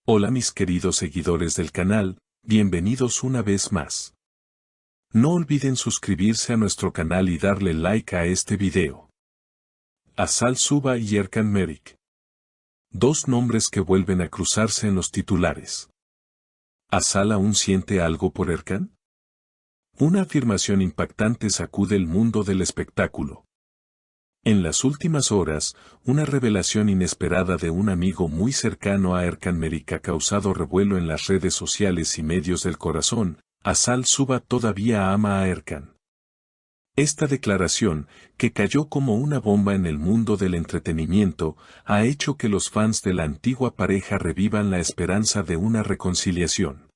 Hola mis queridos seguidores del canal, bienvenidos una vez más. No olviden suscribirse a nuestro canal y darle like a este video. Asal Suba y Erkan Merik. Dos nombres que vuelven a cruzarse en los titulares. ¿Asal aún siente algo por Erkan? Una afirmación impactante sacude el mundo del espectáculo. En las últimas horas, una revelación inesperada de un amigo muy cercano a Erkan Merik ha causado revuelo en las redes sociales y medios del corazón. Asal Suba todavía ama a Erkan. Esta declaración, que cayó como una bomba en el mundo del entretenimiento, ha hecho que los fans de la antigua pareja revivan la esperanza de una reconciliación.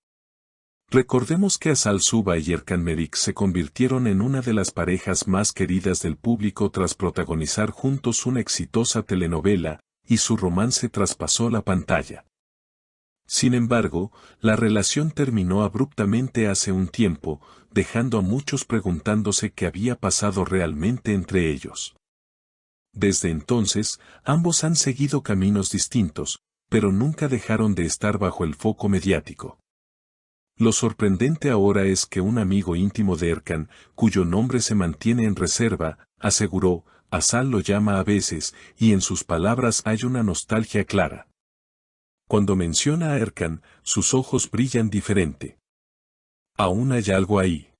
Recordemos que Asal Suba y Erkan Merik se convirtieron en una de las parejas más queridas del público tras protagonizar juntos una exitosa telenovela, y su romance traspasó la pantalla. Sin embargo, la relación terminó abruptamente hace un tiempo, dejando a muchos preguntándose qué había pasado realmente entre ellos. Desde entonces, ambos han seguido caminos distintos, pero nunca dejaron de estar bajo el foco mediático. Lo sorprendente ahora es que un amigo íntimo de Erkan, cuyo nombre se mantiene en reserva, aseguró: Asal lo llama a veces, y en sus palabras hay una nostalgia clara. Cuando menciona a Erkan, sus ojos brillan diferente. Aún hay algo ahí.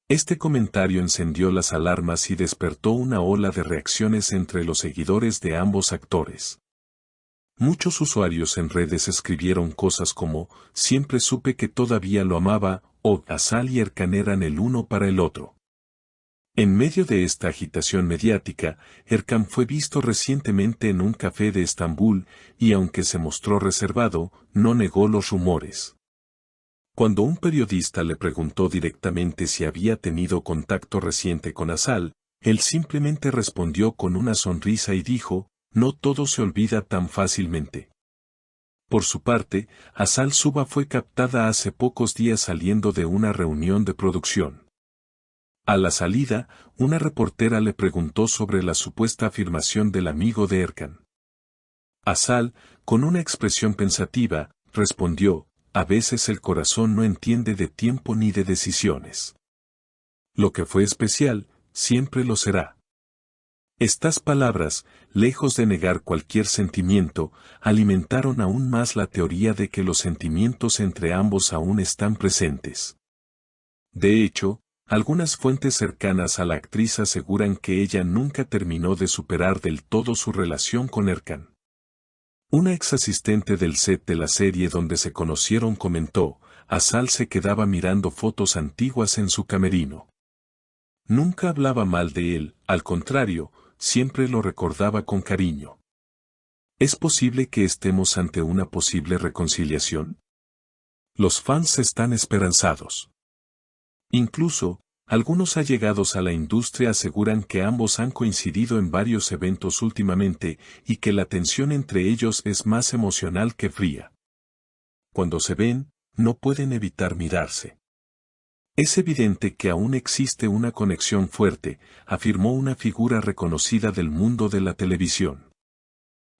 Este comentario encendió las alarmas y despertó una ola de reacciones entre los seguidores de ambos actores. Muchos usuarios en redes escribieron cosas como: siempre supe que todavía lo amaba, o Asal y Erkan eran el uno para el otro. En medio de esta agitación mediática, Erkan fue visto recientemente en un café de Estambul, y aunque se mostró reservado, no negó los rumores. Cuando un periodista le preguntó directamente si había tenido contacto reciente con Asal, él simplemente respondió con una sonrisa y dijo: no todo se olvida tan fácilmente. Por su parte, Asal Suba fue captada hace pocos días saliendo de una reunión de producción. A la salida, una reportera le preguntó sobre la supuesta afirmación del amigo de Erkan. Asal, con una expresión pensativa, respondió: a veces el corazón no entiende de tiempo ni de decisiones. Lo que fue especial, siempre lo será. Estas palabras, lejos de negar cualquier sentimiento, alimentaron aún más la teoría de que los sentimientos entre ambos aún están presentes. De hecho, algunas fuentes cercanas a la actriz aseguran que ella nunca terminó de superar del todo su relación con Erkan. Una ex asistente del set de la serie donde se conocieron comentó: Asal se quedaba mirando fotos antiguas en su camerino. Nunca hablaba mal de él, al contrario, siempre lo recordaba con cariño. ¿Es posible que estemos ante una posible reconciliación? Los fans están esperanzados. Incluso, algunos allegados a la industria aseguran que ambos han coincidido en varios eventos últimamente y que la tensión entre ellos es más emocional que fría. Cuando se ven, no pueden evitar mirarse. Es evidente que aún existe una conexión fuerte, afirmó una figura reconocida del mundo de la televisión.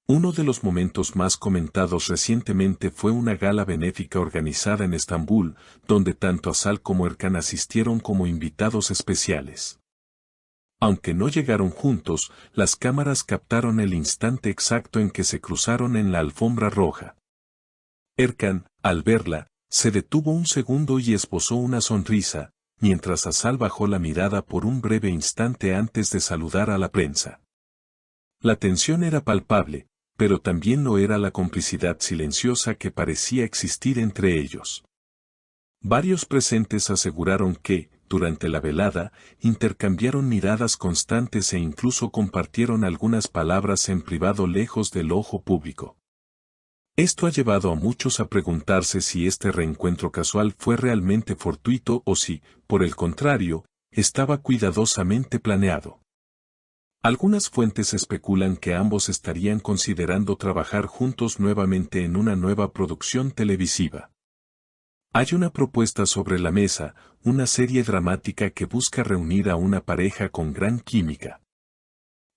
Uno de los momentos más comentados recientemente fue una gala benéfica organizada en Estambul, donde tanto Asal como Erkan asistieron como invitados especiales. Aunque no llegaron juntos, las cámaras captaron el instante exacto en que se cruzaron en la alfombra roja. Erkan, al verla, se detuvo un segundo y esbozó una sonrisa, mientras Asal bajó la mirada por un breve instante antes de saludar a la prensa. La tensión era palpable, pero también lo era la complicidad silenciosa que parecía existir entre ellos. Varios presentes aseguraron que, durante la velada, intercambiaron miradas constantes e incluso compartieron algunas palabras en privado lejos del ojo público. Esto ha llevado a muchos a preguntarse si este reencuentro casual fue realmente fortuito o si, por el contrario, estaba cuidadosamente planeado. Algunas fuentes especulan que ambos estarían considerando trabajar juntos nuevamente en una nueva producción televisiva. Hay una propuesta sobre la mesa, una serie dramática que busca reunir a una pareja con gran química.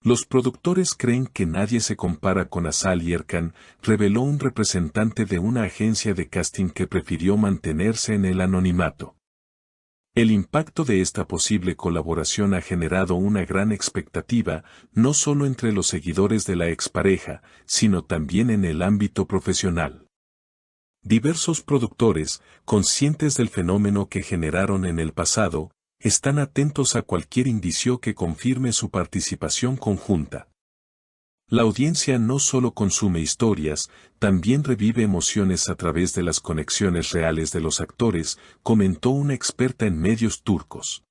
Los productores creen que nadie se compara con Azal y Erkan, reveló un representante de una agencia de casting que prefirió mantenerse en el anonimato. El impacto de esta posible colaboración ha generado una gran expectativa, no solo entre los seguidores de la expareja, sino también en el ámbito profesional. Diversos productores, conscientes del fenómeno que generaron en el pasado, están atentos a cualquier indicio que confirme su participación conjunta. La audiencia no solo consume historias, también revive emociones a través de las conexiones reales de los actores, comentó una experta en medios turcos.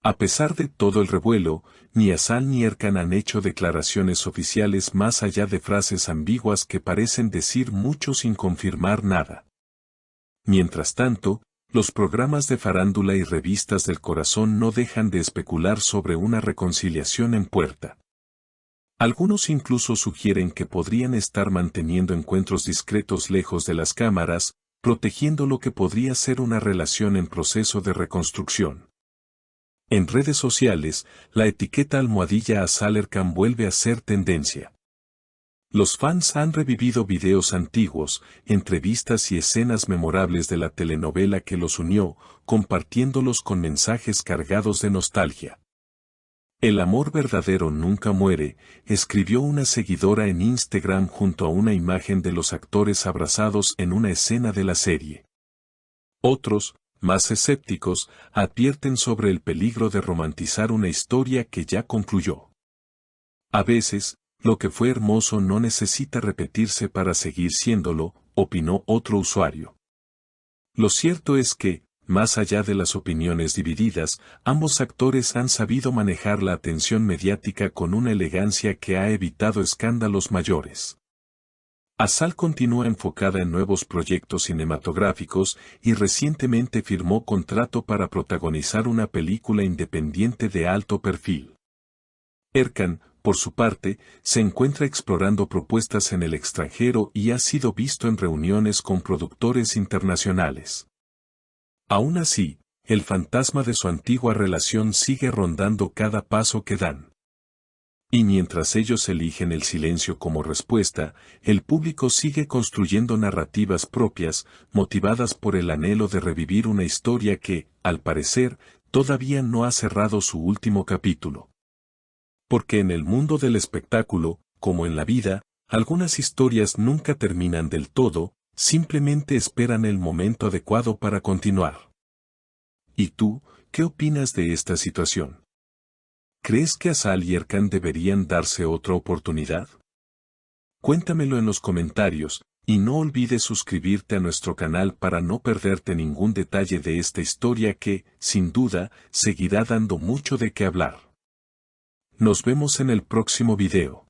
A pesar de todo el revuelo, ni Azal ni Erkan han hecho declaraciones oficiales más allá de frases ambiguas que parecen decir mucho sin confirmar nada. Mientras tanto, los programas de farándula y revistas del corazón no dejan de especular sobre una reconciliación en puerta. Algunos incluso sugieren que podrían estar manteniendo encuentros discretos lejos de las cámaras, protegiendo lo que podría ser una relación en proceso de reconstrucción. En redes sociales, la etiqueta almohadilla Azal Erkan vuelve a ser tendencia. Los fans han revivido videos antiguos, entrevistas y escenas memorables de la telenovela que los unió, compartiéndolos con mensajes cargados de nostalgia. El amor verdadero nunca muere, escribió una seguidora en Instagram junto a una imagen de los actores abrazados en una escena de la serie. Otros, más escépticos, advierten sobre el peligro de romantizar una historia que ya concluyó. A veces, lo que fue hermoso no necesita repetirse para seguir siéndolo, opinó otro usuario. Lo cierto es que, más allá de las opiniones divididas, ambos actores han sabido manejar la atención mediática con una elegancia que ha evitado escándalos mayores. Azal continúa enfocada en nuevos proyectos cinematográficos y recientemente firmó contrato para protagonizar una película independiente de alto perfil. Erkan, por su parte, se encuentra explorando propuestas en el extranjero y ha sido visto en reuniones con productores internacionales. Aún así, el fantasma de su antigua relación sigue rondando cada paso que dan. Y mientras ellos eligen el silencio como respuesta, el público sigue construyendo narrativas propias, motivadas por el anhelo de revivir una historia que, al parecer, todavía no ha cerrado su último capítulo. Porque en el mundo del espectáculo, como en la vida, algunas historias nunca terminan del todo, simplemente esperan el momento adecuado para continuar. ¿Y tú, qué opinas de esta situación? ¿Crees que Azal y Erkan deberían darse otra oportunidad? Cuéntamelo en los comentarios, y no olvides suscribirte a nuestro canal para no perderte ningún detalle de esta historia que, sin duda, seguirá dando mucho de qué hablar. Nos vemos en el próximo video.